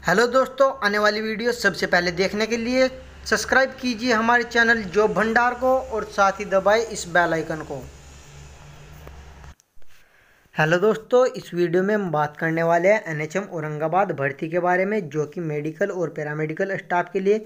Hello दोस्तों, आने वाली वीडियो सबसे पहले देखने के लिए सब्सक्राइब कीजिए हमारे चैनल जॉब भंडार को और साथ ही दबाएं इस बेल आइकन को। हेलो दोस्तों, इस वीडियो में हम बात करने वाले हैं एनएचएम औरंगाबाद भर्ती के बारे में, जो कि मेडिकल और पैरामेडिकल स्टाफ के लिए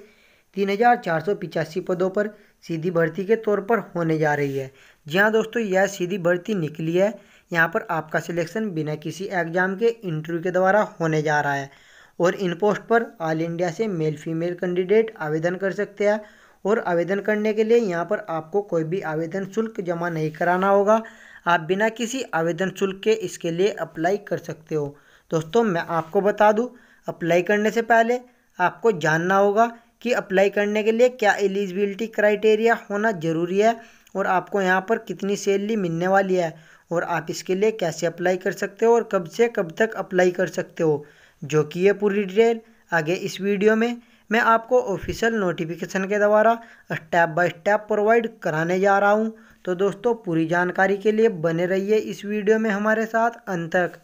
3485 पदों पर सीधी भर्ती के तौर पर होने जा रही है। जी हाँ दोस्तों, यह सीधी भर्ती निकली है। यहाँ पर आपका सिलेक्शन बिना किसी एग्जाम के इंटरव्यू के द्वारा होने जा रहा है और इन पोस्ट पर ऑल इंडिया से मेल फीमेल कैंडिडेट आवेदन कर सकते हैं। और आवेदन करने के लिए यहाँ पर आपको कोई भी आवेदन शुल्क जमा नहीं कराना होगा। आप बिना किसी आवेदन शुल्क के इसके लिए अप्लाई कर सकते हो। दोस्तों, मैं आपको बता दूं, अप्लाई करने से पहले आपको जानना होगा कि अप्लाई करने के लिए क्या एलिजिबिलिटी क्राइटेरिया होना ज़रूरी है और आपको यहाँ पर कितनी सैलरी मिलने वाली है और आप इसके लिए कैसे अप्लाई कर सकते हो और कब से कब तक अप्लाई कर सकते हो, जो कि ये पूरी डिटेल आगे इस वीडियो में मैं आपको ऑफिशियल नोटिफिकेशन के द्वारा स्टेप बाय स्टेप प्रोवाइड कराने जा रहा हूं। तो दोस्तों, पूरी जानकारी के लिए बने रहिए इस वीडियो में हमारे साथ अंत तक।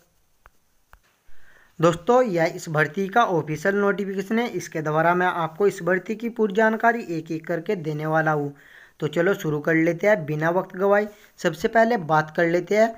दोस्तों, यह इस भर्ती का ऑफिशियल नोटिफिकेशन है। इसके द्वारा मैं आपको इस भर्ती की पूरी जानकारी एक एक करके देने वाला हूँ। तो चलो शुरू कर लेते हैं बिना वक्त गवाए। सबसे पहले बात कर लेते हैं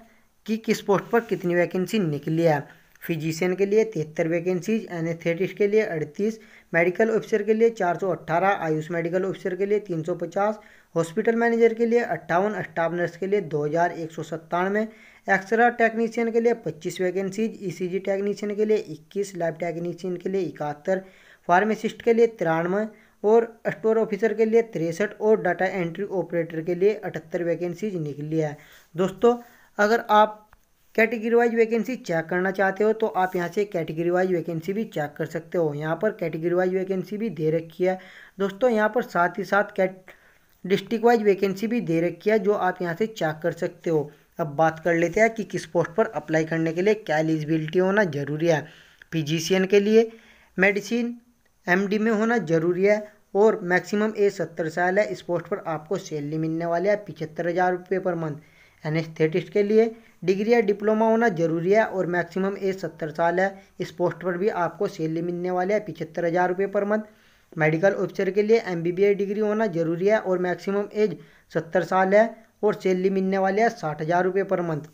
कि किस पोस्ट पर कितनी वैकेंसी निकली है। फिजिशियन के लिए 73 वैकेंसीज, एनेस्थेटिस्ट के लिए 38, मेडिकल ऑफिसर के लिए 418, आयुष मेडिकल ऑफिसर के लिए 350, हॉस्पिटल मैनेजर के लिए 58, स्टाफ नर्स के लिए 2197, एक्सरा टेक्नीशियन के लिए 25 वैकेंसीज, ईसीजी टेक्नीशियन के लिए 21, लैब टेक्नीशियन के लिए 71, फार्मासिस्ट के लिए 93 और स्टोर ऑफिसर के लिए 63 और डाटा एंट्री ऑपरेटर के लिए 78 वैकेंसीज निकली है। दोस्तों, अगर आप कैटेगरी वाइज वैकेंसी चेक करना चाहते हो तो आप यहाँ से कैटेगरी वाइज वैकेंसी भी चेक कर सकते हो। यहाँ पर कैटेगरी वाइज वैकेंसी भी दे रखी है। दोस्तों, यहाँ पर साथ ही साथ डिस्ट्रिक्ट वाइज वैकेंसी भी दे रखी है, जो आप यहाँ से चेक कर सकते हो। अब बात कर लेते हैं कि किस पोस्ट पर अप्लाई करने के लिए क्या एलिजिबिलिटी होना ज़रूरी है। फिजिशियन के लिए मेडिसिन एमडी में होना ज़रूरी है और मैक्सिमम एज 70 साल है। इस पोस्ट पर आपको सैलरी मिलने वाली है 75,000 रुपये पर मंथ। एनेस्थेटिस्ट के लिए डिग्री या डिप्लोमा होना जरूरी है और मैक्सिमम एज 70 साल है। इस पोस्ट पर भी आपको सैलरी मिलने वाले है 75,000 रुपये पर मंथ। मेडिकल ऑफिसर के लिए एमबीबीएस डिग्री होना जरूरी है और मैक्सिमम एज 70 साल है और सैलरी मिलने वाले है 60,000 रुपये पर मंथ।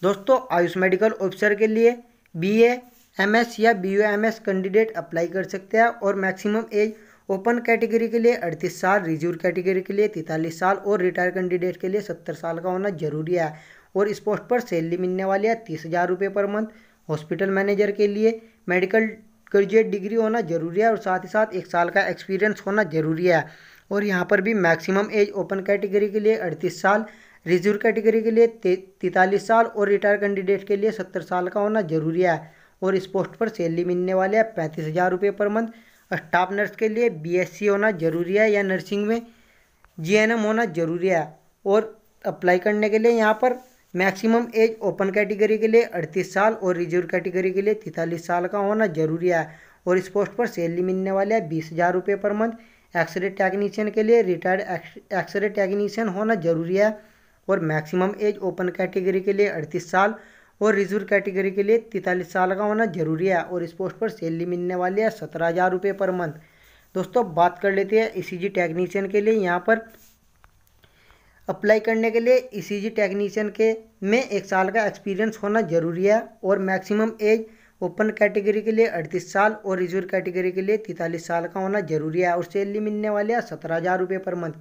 दोस्तों, आयुष मेडिकल ऑफिसर के लिए बीए एमएस या बीयूएमएस कैंडिडेट अप्लाई कर सकते हैं और मैक्सिमम एज ओपन कैटेगरी के लिए 38 साल, रिजर्व कैटेगरी के लिए 43 साल और रिटायर कैंडिडेट के लिए 70 साल का होना जरूरी है और इस पोस्ट पर सैलरी मिलने वाली है 30,000 रुपये पर मंथ। हॉस्पिटल मैनेजर के लिए मेडिकल ग्रेजुएट डिग्री होना जरूरी है और साथ ही साथ 1 साल का एक्सपीरियंस होना जरूरी है और यहाँ पर भी मैक्सिमम एज ओपन कैटेगरी के लिए 38 साल, रिजर्व कैटेगरी के लिए 43 साल और रिटायर कैंडिडेट के लिए 70 साल का होना जरूरी है और इस पोस्ट पर सैलरी मिलने वाले है 35,000 रुपये पर मंथ। स्टाफ नर्स के लिए बीएससी होना जरूरी है या नर्सिंग में जीएनएम होना जरूरी है और अप्लाई करने के लिए यहाँ पर मैक्सिमम एज ओपन कैटेगरी के लिए 38 साल और रिजर्व कैटेगरी के लिए 43 साल का होना जरूरी है और इस पोस्ट पर सैलरी मिलने वाले है 20,000 रुपये पर मंथ। एक्सरे टेक्नीशियन के लिए रिटायर्ड एक्सरे टेक्नीशियन होना जरूरी है और मैक्सिमम एज ओपन कैटेगरी के लिए 38 साल और रिजर्व कैटेगरी के लिए 43 साल का होना जरूरी है और इस पोस्ट पर सैलरी मिलने वाली है 17,000 रुपये पर मंथ। दोस्तों, बात कर लेते हैं ईसीजी टेक्नीशियन के लिए। यहाँ पर अप्लाई करने के लिए ईसीजी टेक्नीशियन के में 1 साल का एक्सपीरियंस होना जरूरी है और मैक्सिमम एज ओपन कैटेगरी के लिए 38 साल और रिजर्व कैटेगरी के लिए 43 साल का होना जरूरी है और सैलरी मिलने वाली है 17,000 रुपये पर मंथ।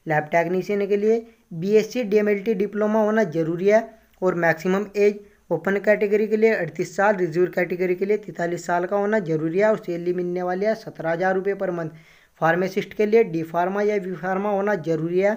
लैब टेक्नीशियन के लिए बीएससी डीएमएलटी डिप्लोमा होना जरूरी है और मैक्सिमम एज ओपन कैटेगरी के लिए 38 साल, रिजर्व कैटेगरी के लिए 43 साल का होना जरूरी है और सैलरी मिलने वाली है 17,000 रुपये पर मंथ। फार्मासिस्ट के लिए डी फार्मा या वी फार्मा होना जरूरी है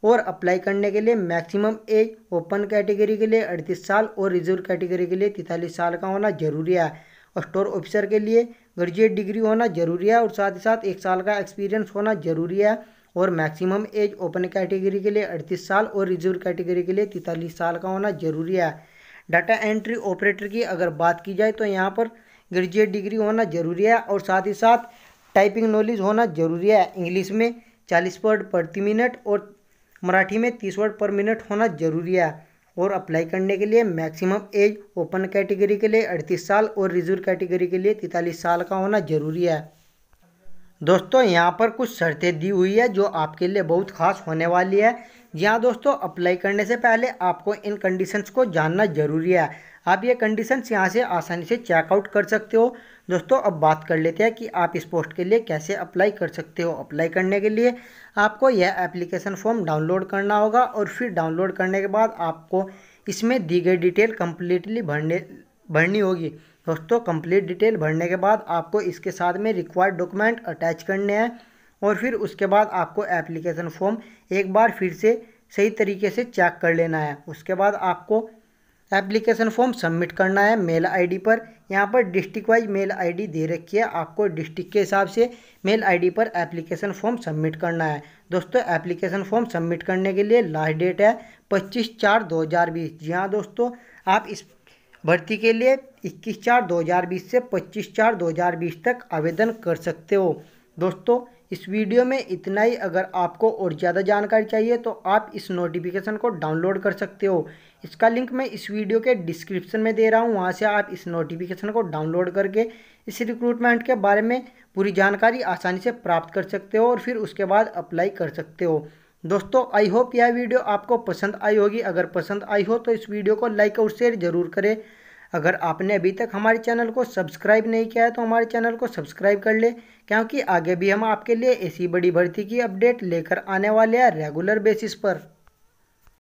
और अप्लाई करने के लिए मैक्सिमम एज ओपन कैटेगरी के लिए 38 साल और रिजर्व कैटेगरी के लिए 43 साल का होना जरूरी है। और स्टोर ऑफिसर के लिए ग्रेजुएट डिग्री होना जरूरी है और साथ ही साथ 1 साल का एक्सपीरियंस होना जरूरी है और मैक्सिमम एज ओपन कैटेगरी के लिए 38 साल और रिजर्व कैटेगरी के लिए 43 साल का होना जरूरी है। डाटा एंट्री ऑपरेटर की अगर बात की जाए तो यहाँ पर ग्रेजुएट डिग्री होना जरूरी है और साथ ही साथ टाइपिंग नॉलेज होना जरूरी है। इंग्लिश में 40 वर्ड प्रति मिनट और मराठी में 30 वर्ड पर मिनट होना जरूरी है और अप्लाई करने के लिए मैक्सिमम एज ओपन कैटेगरी के लिए 38 साल और रिजर्व कैटेगरी के लिए 43 साल का होना जरूरी है। दोस्तों यहाँ पर कुछ शर्तें दी हुई है जो आपके लिए बहुत खास होने वाली है। जी हाँ दोस्तों, अप्लाई करने से पहले आपको इन कंडीशंस को जानना जरूरी है। आप ये कंडीशंस यहाँ से आसानी से चेकआउट कर सकते हो। दोस्तों अब बात कर लेते हैं कि आप इस पोस्ट के लिए कैसे अप्लाई कर सकते हो। अप्लाई करने के लिए आपको यह एप्लीकेशन फॉर्म डाउनलोड करना होगा और फिर डाउनलोड करने के बाद आपको इसमें दी गई डिटेल कम्प्लीटली भरनी होगी। दोस्तों कंप्लीट डिटेल भरने के बाद आपको इसके साथ में रिक्वायर्ड डॉक्यूमेंट अटैच करने हैं और फिर उसके बाद आपको एप्लीकेशन फॉर्म एक बार फिर से सही तरीके से चेक कर लेना है। उसके बाद आपको एप्लीकेशन फॉर्म सबमिट करना है मेल आईडी पर। यहाँ पर डिस्ट्रिक्ट वाइज मेल आईडी दे रखी है, आपको डिस्ट्रिक्ट के हिसाब से मेल आईडी पर एप्लीकेशन फॉर्म सबमिट करना है। दोस्तों एप्लीकेशन फॉर्म सबमिट करने के लिए लास्ट डेट है 25/4/2020। जी हाँ दोस्तों, आप इस भर्ती के लिए 21/4/2020 से 25/4/2020 तक आवेदन कर सकते हो। दोस्तों इस वीडियो में इतना ही। अगर आपको और ज़्यादा जानकारी चाहिए तो आप इस नोटिफिकेशन को डाउनलोड कर सकते हो। इसका लिंक मैं इस वीडियो के डिस्क्रिप्शन में दे रहा हूँ, वहाँ से आप इस नोटिफिकेशन को डाउनलोड करके इस रिक्रूटमेंट के बारे में पूरी जानकारी आसानी से प्राप्त कर सकते हो और फिर उसके बाद अप्लाई कर सकते हो। दोस्तों आई होप यह वीडियो आपको पसंद आई होगी। अगर पसंद आई हो तो इस वीडियो को लाइक और शेयर जरूर करें। अगर आपने अभी तक हमारे चैनल को सब्सक्राइब नहीं किया है तो हमारे चैनल को सब्सक्राइब कर ले, क्योंकि आगे भी हम आपके लिए ऐसी बड़ी भर्ती की अपडेट लेकर आने वाले हैं रेगुलर बेसिस पर।